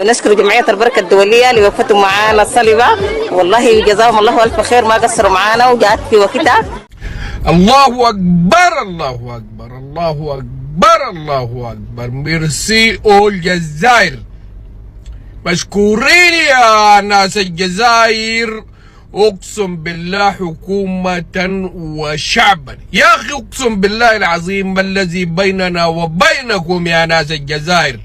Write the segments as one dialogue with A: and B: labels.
A: بنشكر جمعية البركة الدولية لوقفتهم معانا الصلبة، والله جزاهم الله ألف خير، ما قصروا معانا وجاءت في وقتها.
B: الله أكبر الله أكبر الله أكبر الله أكبر. ميرسي أول جزائر، مشكورين يا ناس الجزائر، أقسم بالله حكومة وشعبا. يا أخي أقسم بالله العظيم ما الذي بيننا وبينكم يا ناس الجزائر.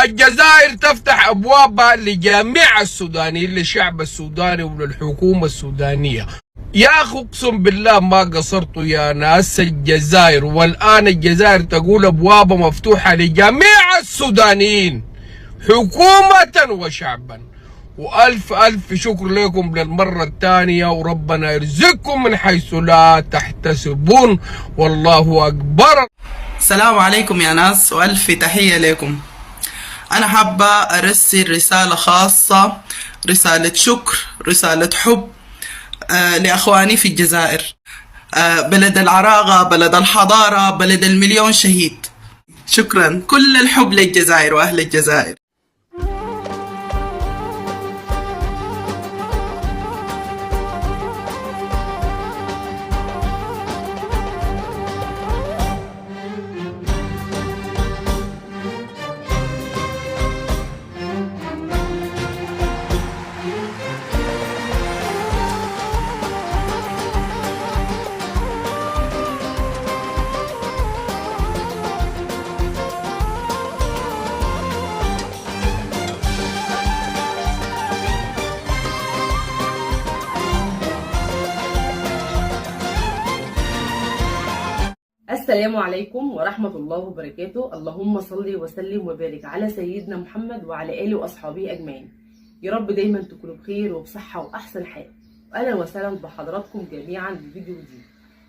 B: الجزائر تفتح أبوابها لجميع السودانيين، للشعب السوداني وللحكومة السودانية. يا أخي أقسم بالله ما قصرتوا يا ناس الجزائر، والآن الجزائر تقول أبوابها مفتوحة لجميع السودانيين حكومة وشعبا. وألف ألف شكر لكم للمرة الثانية، وربنا يرزقكم من حيث لا تحتسبون، والله أكبر.
C: السلام عليكم يا ناس، وألف تحية لكم. أنا حابة أرسل رسالة خاصة، رسالة شكر، رسالة حب لأخواني في الجزائر، بلد العراقة، بلد الحضارة، بلد المليون شهيد. شكرا، كل الحب للجزائر وأهل الجزائر.
D: السلام عليكم ورحمة الله وبركاته. اللهم صل وسلم وبارك على سيدنا محمد وعلى آله وأصحابه أجمعين. يا رب دايما تكونوا بخير وبصحة وأحسن حال. أهلا وسهلا بحضراتكم جميعا بفيديو جديد.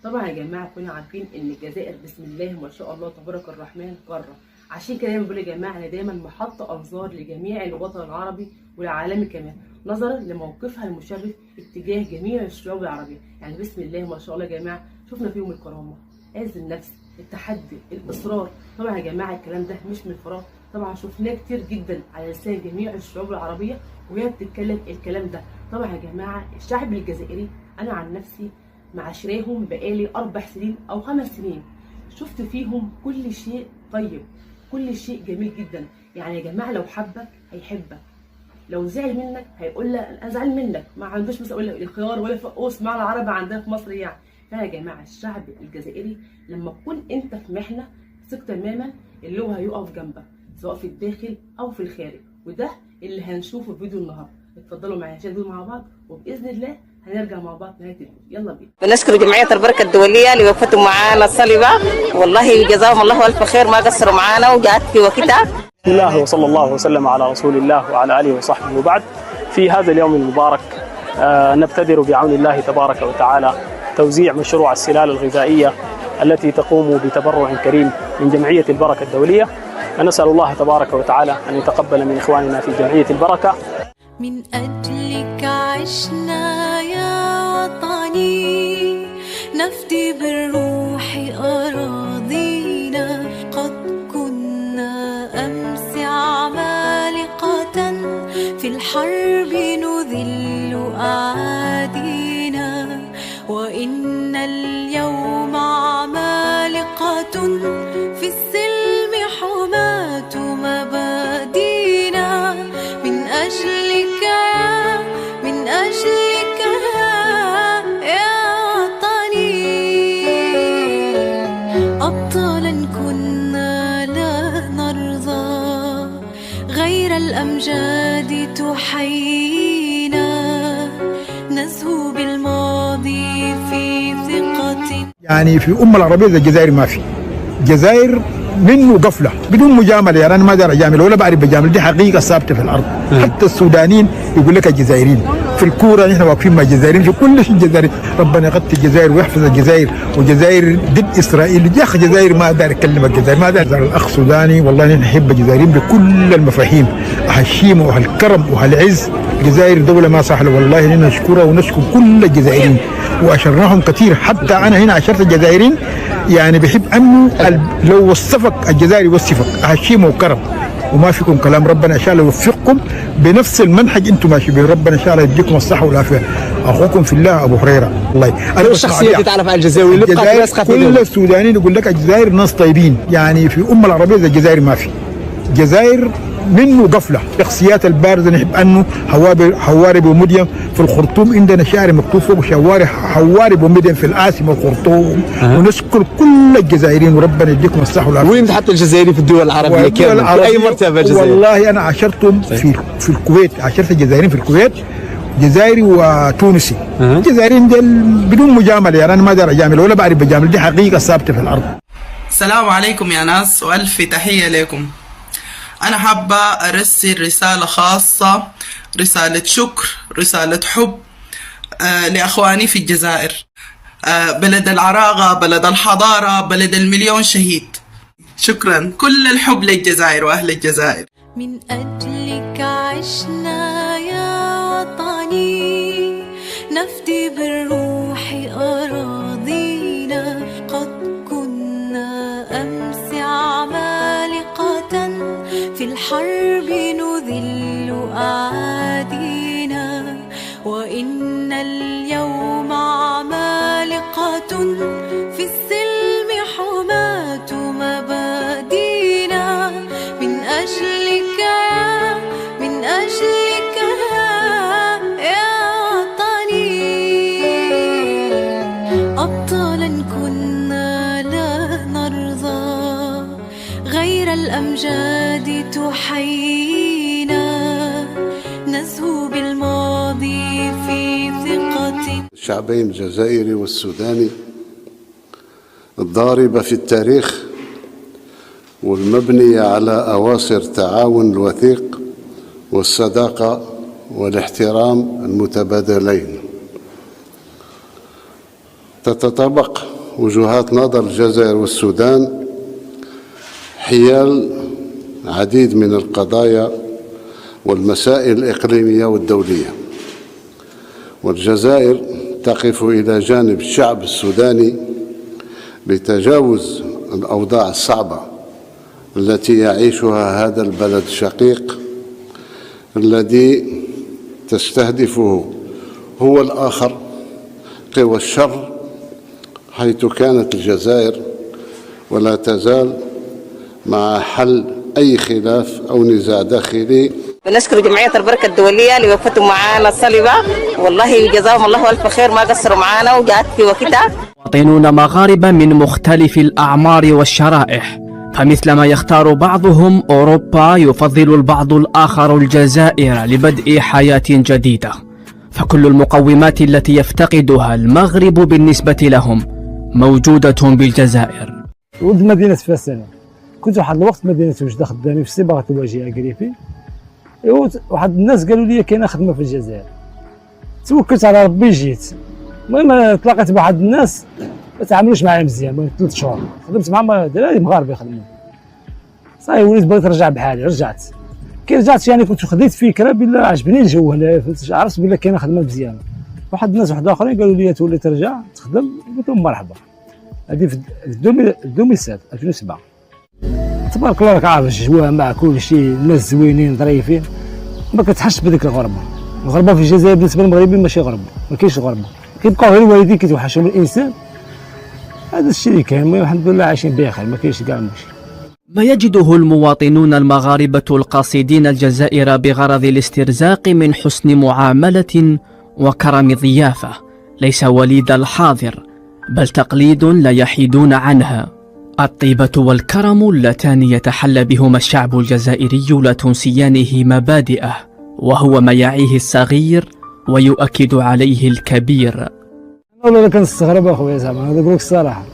D: طبعا يا جماعة كنا عارفين إن الجزائر بسم الله ما شاء الله تبارك الرحمن قارة، عشان كده دايما بقول يا جماعة أنا دايما محط أنظار لجميع الوطن العربي والعالمي كمان، نظرا لموقفها المشرف اتجاه جميع الشعوب العربية. يعني بسم الله ما شاء الله يا جماعة شفنا فيهم الكرامة، عز النفس، التحدي، الإصرار. طبعا يا جماعة الكلام ده مش من فراغ، طبعا شفناه كتير جدا على لسان جميع الشعوب العربية وهي بتتكلم الكلام ده. طبعا يا جماعة الشعب الجزائري أنا عن نفسي معاشراهم بقالي 4 سنين أو 5 سنين، شفت فيهم كل شيء طيب، كل شيء جميل جدا. يعني يا جماعة لو حبك هيحبك، لو زعل منك هيقول لك أنا زعل منك، ما عندوش مثلا يقول لك الخيار ولا فقوس مع العرب عندنا في مصر يعني. فيا جماعه الشعب الجزائري لما تكون انت في محنه ثق تماما اللي هو هيقف جنبك سواء في الداخل او في الخارج، وده اللي هنشوفه في فيديو النهارده. اتفضلوا معايا نشاهد مع بعض، وباذن الله هنرجع مع بعض نهايه الفيديو. يلا بينا.
A: بنشكر جمعية البركة الدولية لوقفتهم معانا الصلبة، والله جزاهم الله ألف خير، ما قصروا معانا وجاءت في وقتها.
E: بسم الله وصلى الله وسلم على رسول الله وعلى آله وصحبه. وبعد، في هذا اليوم المبارك نبتدر بعون الله تبارك وتعالى توزيع مشروع السلال الغذائية التي تقوم بتبرع كريم من جمعية البركة الدولية. نسأل الله تبارك وتعالى أن يتقبل من إخواننا في جمعية البركة.
F: من أجلك عشنا يا وطني، نفدي بالروح أراضينا، قد كنا أمس عمالقة في الحرب نذل أعادينا، وإن اليوم عمالقة في السلم حماة مبادينا. من أجلك من أجلك يا وطني، أبطالا كنا لا نرضى غير الأمجاد تحيينا، نزهو بالماضي في ثقة.
G: يعني في العربية زي الجزائر ما في. الجزائر منه قفله بدون مجامله، يعني انا ما دار اجامل ولا بعرف بجامل، دي حقيقه ثابته في الارض. حتى السودانيين يقول لك الجزائريين في الكوره نحن واقفين مع الجزائريين في كل شيء. الجزائري ربنا يغطي الجزائر ويحفظ الجزائر، والجزائر ضد اسرائيل. يا اخي الجزائر ما دار اتكلم، الجزائر ما دار. الاخ سوداني والله نحن نحب الجزائريين بكل المفاهيم، اهل الشيمه واهل الكرم واهل العز. الجزائر دوله ما سهله والله، نحن نشكرها ونشكر كل الجزائريين واشرناهم كثير. حتى انا هنا عشرت الجزائريين، يعني بحب انه لو وصفك الجزائري يوصفك اهل الشيمه وكرم وما فيكم كلام. ربنا ان شاء الله يوفقكم بنفس المنهج انتم ماشي به. ربنا ان شاء الله يديكم الصحه والعافيه. اخوكم في الله ابو هريره. الله انا
H: الشخصيه اللي تعرف على الجزائر اللي بقى الناس
G: كل السودانيين يقول لك الجزائر ناس طيبين، يعني في الامه العربيه زي الجزائر ما في. الجزائر منه قفله، شخصيات البارزه نحب انه حوارب ومديم في الخرطوم، عندنا شعر مكتوب فوق حوارب ومديم في العاصمه الخرطوم. ونشكر كل الجزائريين وربنا يديكم الصحه والعافيه.
H: وين تحط الجزائري في الدول العربيه كامل؟ في اي مرتبه الجزائر؟
G: والله انا عاشرتهم في الكويت، عاشرت الجزائريين في الكويت، جزائري وتونسي. الجزائريين دول بدون مجامله، يعني انا ما دار اجامل ولا بعرف بجامل، دي حقيقه ثابته في الارض.
C: السلام عليكم يا ناس وألف تحية لكم. أنا حابة أرسل رسالة خاصة، رسالة شكر، رسالة حب لأخواني في الجزائر، بلد العراقة، بلد الحضارة، بلد المليون شهيد. شكرا، كل الحب للجزائر وأهل الجزائر.
F: من أجلك عشنا يا وطني، نفدي بالروح أراضينا. قد كنا أمس عمالقة، في الحرب نذل أعادينا. وإن اليوم عمالقة، في السلم حماة مبادينا. من أجلك يا وطني، أبطالا كنا لا نرضى، غير الأمجاد تحيينا. نزهو بالماضي في ثقة.
I: الشعبين الجزائري والسوداني الضاربة في التاريخ والمبنية على أواصر تعاون الوثيق والصداقة والاحترام المتبادلين. تتطابق وجهات نظر الجزائر والسودان حيال عديد من القضايا والمسائل الإقليمية والدولية، والجزائر تقف إلى جانب الشعب السوداني لتجاوز الأوضاع الصعبة التي يعيشها هذا البلد الشقيق الذي تستهدفه هو الآخر، قوى الشر، حيث كانت الجزائر ولا تزال مع حل أي خلاف أو نزاع داخلي.
A: بنشكر جمعية البركة الدولية اللي وقفتوا معانا الصليبة، والله جزاهم الله ألف خير، ما قصروا معانا وجات في وقتها.
J: مواطنون مغاربة من مختلف الأعمار والشرائح، فمثلما يختار بعضهم أوروبا، يفضل البعض الآخر الجزائر لبدء حياة جديدة. فكل المقومات التي يفتقدها المغرب بالنسبة لهم موجودة بالجزائر.
K: ولد مدينة فاس، أنا كنت واحد الوقت مدينة وجدة خدامي في صباغة الواجهة قريبي. واحد الناس قالوا لي كاينه خدمه في الجزائر، توكلت على ربي جيت. المهم تلاقيت بواحد الناس ما تعاملوش معايا مزيان، المهم 3 شهور خدمت مع دراري مغاربه يخدموا صاي، وليت بغيت نرجع بحالي. رجعت كي رجعت يعني كنت خديت فكره بلا عجبني الجو هنا، عرفت بلا كاينه خدمه مزيانه. واحد الناس واحد اخرين قالوا لي تولي ترجع تخدم، قلت لهم مرحبا. هذه في 2007 تبارك الله، راك عارف الجو مع كل شيء، الناس زوينين ظريفين، ما كتحسش بهذيك الغربه. الغربه في الجزائر بالنسبه للمغربيين ماشي غربه، ما كاينش غربه، كيبقاو غير الوالدين كيتوحشهم الانسان. هذا الشيء اللي كاين، الحمد لله عايشين بخير، ما كاينش كاع مشكل.
J: ما يجده المواطنون المغاربة القاصدين الجزائر بغرض الاسترزاق من حسن معاملة وكرم ضيافة ليس وليد الحاضر، بل تقليد لا يحيدون عنها. الطيبة والكرم اللتان يتحلى بهما الشعب الجزائري لا تنسيانه مبادئه، وهو ما يعيه الصغير ويؤكد عليه الكبير.
K: والله كنستغرب اخويا زعما، نقول لك الصراحه،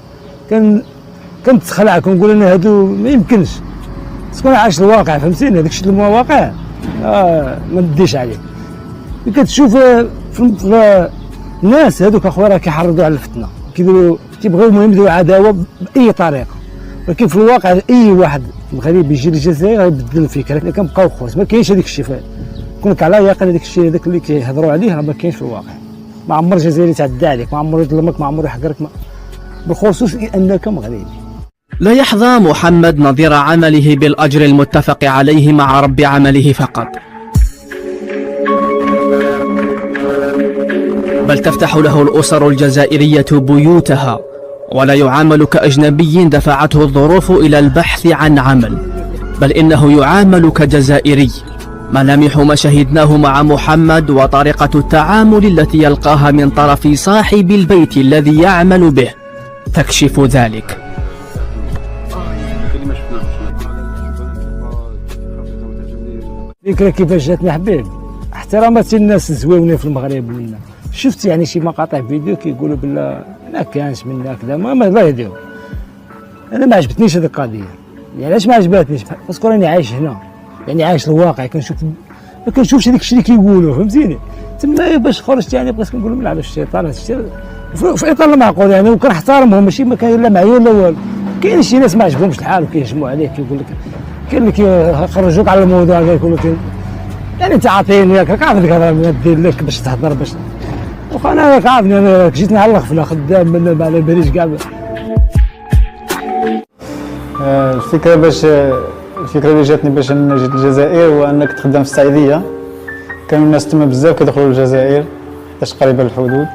K: كنتخلع، كنقول انا هادو ما يمكنش تكون عايش الواقع، فهمتيني؟ هذاك الشيء الواقع ما نديش عليه. كتشوف في الناس هذوك اخويا راه كيحرضوا على الفتنه، كيبغيو المهم يديروا عداوه باي طريقه، ولكن في الواقع اي واحد مغربي يجي للجزائر غيبدل الفكره. كنبقاو خوت، ما كاينش هذاك الشيء، كون لك على يقين هذاك الشيء هذاك اللي كيهضروا عليه راه ما كاينش في الواقع. ما عمر جزائري تعدى عليك، ما عمر يظلمك، ما عمر يحقرك، بالخصوص انك مغربي.
J: لا يحظى محمد نظير عمله بالأجر المتفق عليه مع رب عمله فقط، بل تفتح له الأسر الجزائرية بيوتها، ولا يعامل كأجنبي دفعته الظروف إلى البحث عن عمل، بل إنه يعامل كجزائري. ملامح ما شهدناه مع محمد وطريقة التعامل التي يلقاها من طرف صاحب البيت الذي يعمل به تكشف ذلك.
K: فكرة كيفاش جاتنا حبيب، احترامات الناس زويونين في المغرب لنا. شفت يعني شي مقاطع فيديو كيقولوا بلا ما كانش منا كذا، ما الله يهديهم. انا ما عجبتنيش هذه القضيه، يعني علاش ما عجبتنيش؟ باسكو راني عايش هنا، يعني عايش الواقع، كنشوف ما كنشوفش داك الشيء اللي كيقولوا، فهمتيني؟ تما باش خرجت يعني بغيت كنقول لهم على الشيطان، هذا الشيء في اطار المعقول يعني، وكنحترمهم ماشي ما كاين لا معايا لا والو. كاين شي ناس ما عجبهمش الحال وكيهجموا عليك، كيقول لك كاين اللي كيخرجوك على الموضوع كيقول لك يعني انت عاطيني ياك، راك عارف ديك الهضره ما دير لك باش تهضر باش، واخا انا راك عارفني انا جيتني على الغفله خدام من ما على باليش كاع.
L: الفكره اللي جاتني باش انا جيت للجزائر هو انك تخدم في السعيديه. كانوا الناس تما بزاف كيدخلوا للجزائر حيتاش قريبه للحدود.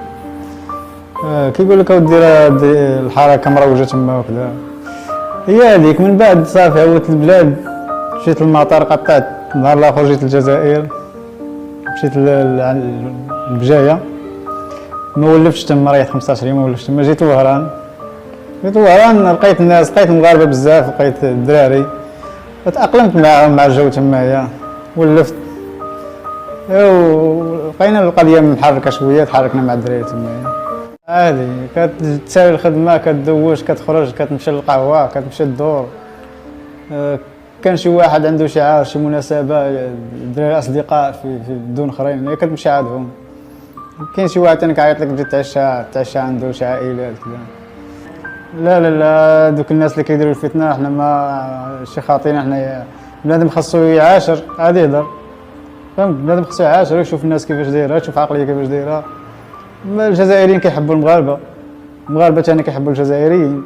L: كيقول لك اودي الحركه مروجه تما وكذا، هي هذيك. من بعد صافي عودت البلاد، مشيت للمطار، قطعت نهار الاخر جيت للجزائر، مشيت للبجايه، ما ولفتش تما، ريحت 15 يوم ما ولفتش تما. جيت لوهران، لقيت الناس، لقيت المغاربه بزاف، لقيت الدراري، تأقلمت معاهم مع الجو تمايا، ولفت. لقينا القضيه محركه شويه، تحركنا مع الدراري تمايا. عادي كتسالي الخدمه، كتدوش، كتخرج، كتمشي للقهوه، كتمشي للدور. كان شي واحد عنده شعار، شي مناسبه، الدراري اصدقاء في بدون اخرين، كتمشي عندهم. كاين شي واحد ثاني كيعيط لك تجي تعشى عنده، شي عائلات كذا. لا دوك الناس اللي كيديروا الفتنه حنا ما شي خاطينا. حنايا بنادم خاصو يعاشر، عادي يهضر، فهمت؟ بنادم خاصو يعاشر، يشوف الناس كيفاش دايره، يشوف عقليه كيفاش دايره. الجزائريين كيحبوا المغاربه ثاني كيحبوا الجزائريين،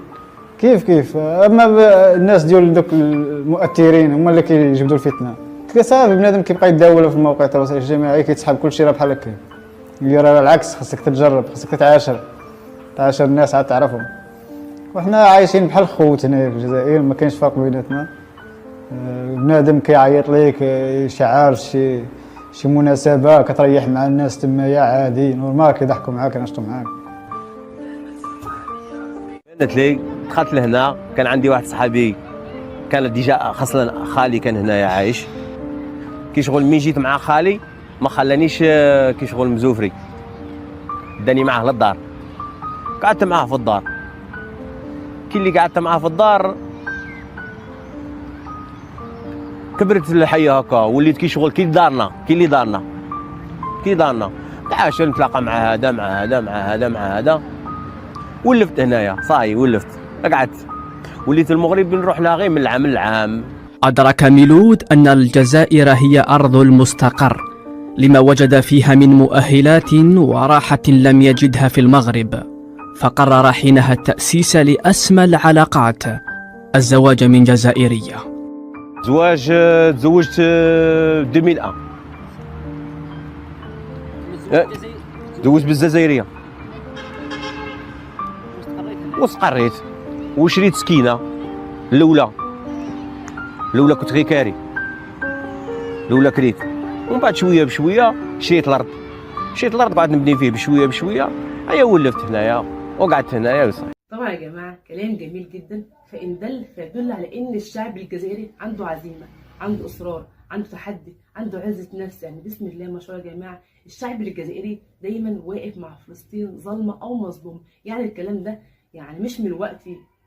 L: كيف. اما الناس ديال دوك المؤثرين هما اللي كيجبدوا الفتنه. صافي بنادم كيبقى يتداول في الموقع التواصل الاجتماعي، كيتسحب كلشي راه بحال هكا. راه العكس، خاصك تجرب، خاصك تعاشر الناس عاد تعرفهم. وحنا عايشين بحال خوت هنا في الجزائر، ما كاينش فرق بيناتنا. بنادم كيعيط ليك شعار، شي مناسبه، كتريح مع الناس تمايا عادي نورمال، كيضحكوا معاك، ينشطوا معاك.
H: قالت لي دخلت لهنا، كان عندي واحد صحابي كان ديجا اصلا خالي كان هنايا عايش كيشغل. مين جيت مع خالي ما خلانيش كيشغل مزوفري، داني معاه للدار، قعدت معاه في الدار. كي اللي قعدت معاه في الدار كبرت الحيه هكا، وليت كيشغل كي اللي دارنا تعاش نتلاقى مع هذا. ولفت هنايا صاي، قعدت، وليت المغرب نروح لها غير من العام للعام.
J: أدرك ميلود أن الجزائر هي أرض المستقر لما وجد فيها من مؤهلات وراحة لم يجدها في المغرب، فقرر حينها التأسيس لأسمى العلاقات، الزواج من جزائرية.
H: تزوجت 2001، تزوجت بالجزائرية واستقريت وشريت سكينة. الأولى كنت غير كاري، كريت، ومن بعد شوية بشوية شريت الأرض، قعدت نبني فيه بشوية. هيا ولفت هنايا وقعدت هنايا وصافي.
D: طبعا يا جماعه كلام جميل جدا، فيدل على ان الشعب الجزائري عنده عزيمه، عنده اصرار، عنده تحدي، عنده عزه نفس. يعني بسم الله ما شاء الله يا جماعه، الشعب الجزائري دايما واقف مع فلسطين ظالمه او مظلوم. يعني الكلام ده يعني مش من الوقت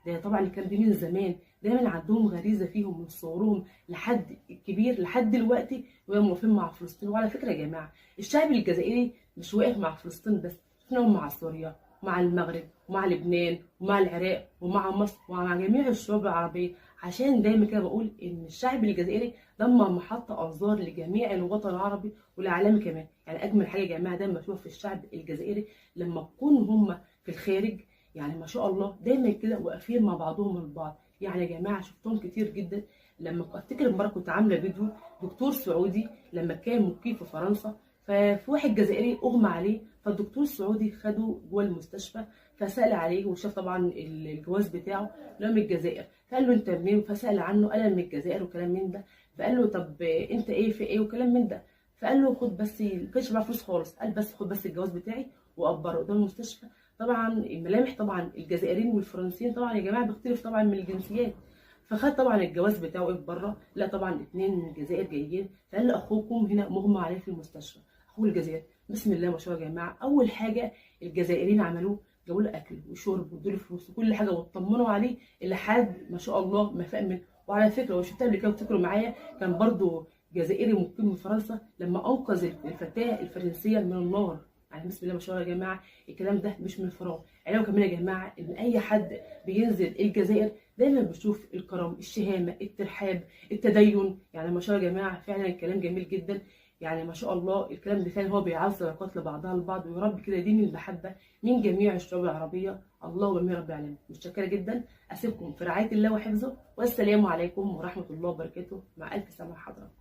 D: ده، طبعا الكلام ده من زمان. دايما عندهم غريزه فيهم من صغرهم لحد الكبير لحد دلوقتي وهم واقفين مع فلسطين. وعلى فكره يا جماعه الشعب الجزائري مش واقف مع فلسطين بس، احنا مع سوريا ومع المغرب ومع لبنان ومع العراق ومع مصر ومع جميع الشعوب العربيه. عشان دايما كده بقول ان الشعب الجزائري ضم محطه انظار لجميع الوطن العربي والعالمي كمان. يعني اجمل حاجه يا جماعه دايما بشوفها في الشعب الجزائري لما يكونوا هم في الخارج، يعني ما شاء الله دايما كده واقفين مع بعضهم البعض. يعني يا جماعه شفتهم كتير جدا. لما افتكر مره كنت عامله فيديو دكتور سعودي لما كان مقيم في فرنسا، ففي واحد جزائري اغمى عليه، فالدكتور السعودي خده جوه المستشفى، فسال عليه وشاف طبعا الجواز بتاعه لو من الجزائر، فقال له انت منين؟ فسال عنه قال من الجزائر وكلام من ده. فقال له طب انت ايه في ايه وكلام من ده. فقال له خد بس، ما كانش معاه فلوس خالص، قال بس خد بس الجواز بتاعي وقبره قدام المستشفى. طبعا الملامح طبعا الجزائريين والفرنسيين طبعا يا جماعه بيختلف طبعا من الجنسيات. فخد طبعا الجواز بتاعه بره، لا طبعا الاثنين من الجزائر جايين، فقال له اخوكم هنا مغمى عليه في المستشفى، اخوه الجزائر. بسم الله ما شاء الله يا جماعه، اول حاجه الجزائريين عملوه جابوا له اكل وشرب وادوا له فلوس وكل حاجه واطمنوا عليه لحد ما شاء الله ما فاق منه. وعلى فكره وشفتها قبل كده وتفتكروا معايا، كان برضو جزائري مقيم في فرنسا لما انقذ الفتاه الفرنسيه من النار. يعني بسم الله ما شاء الله يا جماعه، الكلام ده مش من فراغ. عليهم كمان يا جماعه ان اي حد بينزل الجزائر دايما بشوف الكرم، الشهامه، الترحاب، التدين. يعني ما شاء الله يا جماعه فعلا الكلام جميل جدا. يعني ما شاء الله الكلام ده فعلا هو بيعزز علاقات لبعضها البعض، ويا رب كده يديم المحبه من جميع الشعوب العربيه. اللهم رب العالمين. متشكره جدا، اسيبكم في رعايه الله وحفظه، والسلام عليكم ورحمه الله وبركاته. مع الف سلامه حضراتكم.